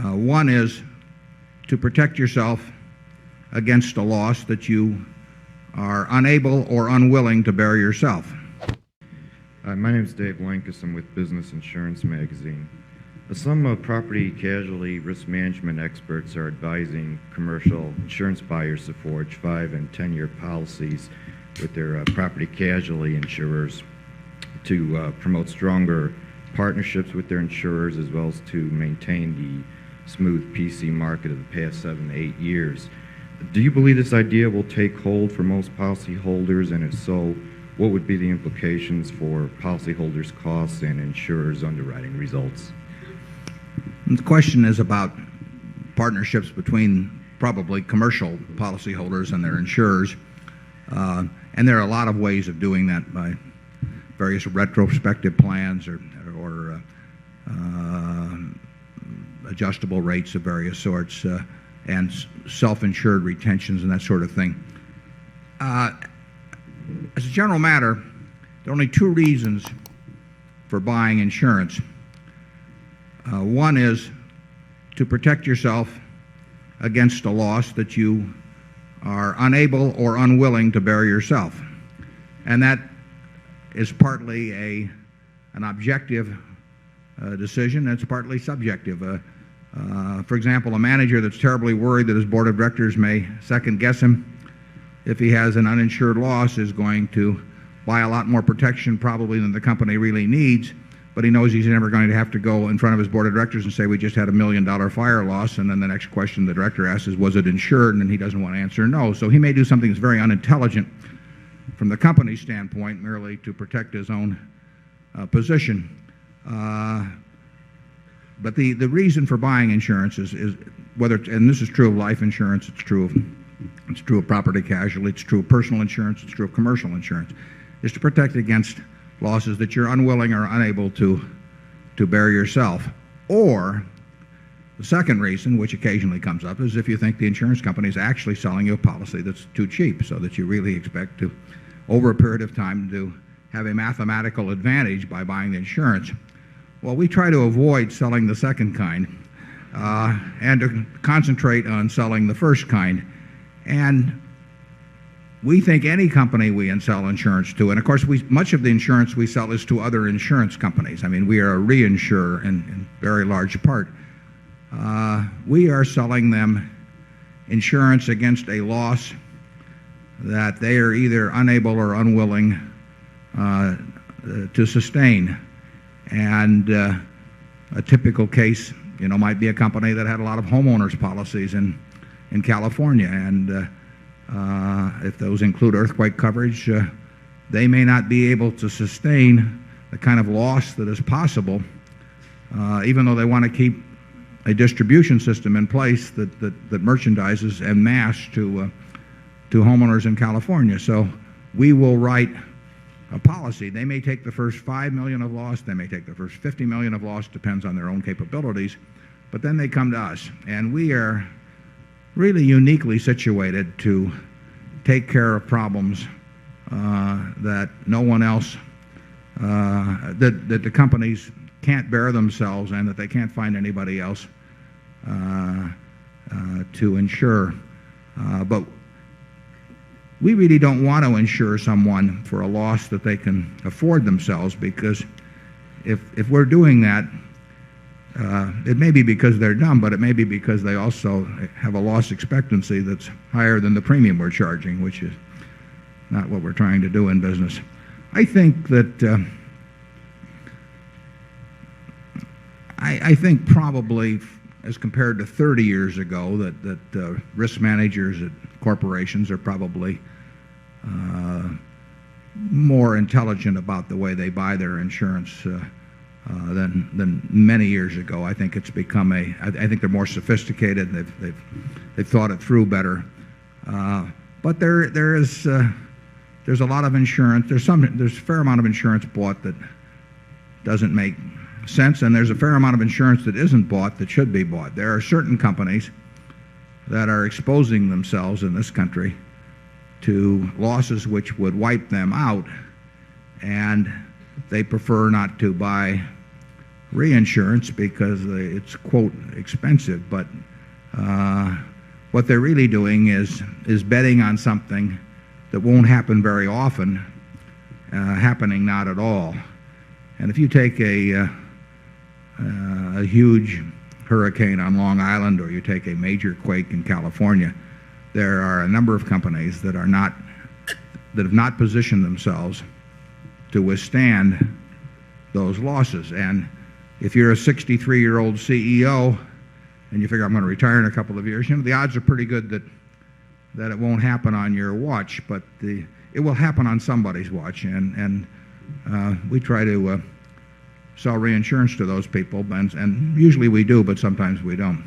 One is to protect yourself against a loss that you are unable or unwilling to bear yourself. My name is Dave Lankus. I'm with Business Insurance Magazine. Some property casualty risk management experts are advising commercial insurance buyers to forge 5- and 10-year policies with their property casualty insurers to promote stronger partnerships with their insurers, as well as to maintain the smooth PC market of the past 7 to 8 years. Do you believe this idea will take hold for most policyholders, and if so, what would be the implications for policyholders' costs and insurers' underwriting results? The question is about partnerships between probably commercial policyholders and their insurers. And there are a lot of ways of doing that by various retrospective plans or adjustable rates of various sorts and self-insured retentions and that sort of thing. As a general matter, there are only two reasons for buying insurance. One is to protect yourself against a loss that you are unable or unwilling to bear yourself. And that is partly an objective decision, and it's partly subjective. For example, a manager that's terribly worried that his board of directors may second-guess him if he has an uninsured loss is going to buy a lot more protection probably than the company really needs, but he knows he's never going to have to go in front of his board of directors and say, we just had $1 million fire loss, and then the next question the director asks is, was it insured? And he doesn't want to answer no. So he may do something that's very unintelligent from the company's standpoint merely to protect his own position. But the reason for buying insurance is whether, and this is true of life insurance, it's true of property casualty, it's true of personal insurance, it's true of commercial insurance, is to protect against losses that you're unwilling or unable to bear yourself. Or the second reason, which occasionally comes up, is if you think the insurance company is actually selling you a policy that's too cheap, so that you really expect to, over a period of time, to have a mathematical advantage by buying the insurance. Well, we try to avoid selling the second kind and to concentrate on selling the first kind. And we think any company we sell insurance to, and of course much of the insurance we sell is to other insurance companies. I mean, we are a reinsurer in very large part. We are selling them insurance against a loss that they are either unable or unwilling to sustain. And a typical case, might be a company that had a lot of homeowners policies in California, and if those include earthquake coverage, they may not be able to sustain the kind of loss that is possible, even though they want to keep a distribution system in place that merchandises en masse to homeowners in California. So we will write a policy. They may take the first $5 million of loss, they may take the first $50 million of loss, depends on their own capabilities, but then they come to us, and we are really uniquely situated to take care of problems that no one else, that the companies can't bear themselves and that they can't find anybody else to insure. But we really don't want to insure someone for a loss that they can afford themselves, because if we're doing that, it may be because they're dumb, but it may be because they also have a loss expectancy that's higher than the premium we're charging, which is not what we're trying to do in business. I think that I think probably as compared to 30 years ago that risk managers at corporations are probably more intelligent about the way they buy their insurance than many years ago. I think it's become I think they're more sophisticated. They've thought it through better. But there's a lot of insurance. There's a fair amount of insurance bought that doesn't make sense, and there's a fair amount of insurance that isn't bought that should be bought. There are certain companies that are exposing themselves in this country to losses which would wipe them out, and they prefer not to buy reinsurance because it's, quote, expensive. But what they're really doing is betting on something that won't happen very often, happening not at all. And if you take a huge hurricane on Long Island, or you take a major quake in California, there are a number of companies that have not positioned themselves to withstand those losses. And if you're a 63-year-old CEO and you figure, I'm going to retire in a couple of years, the odds are pretty good that it won't happen on your watch, but it will happen on somebody's watch. And we try to sell reinsurance to those people, and usually we do, but sometimes we don't.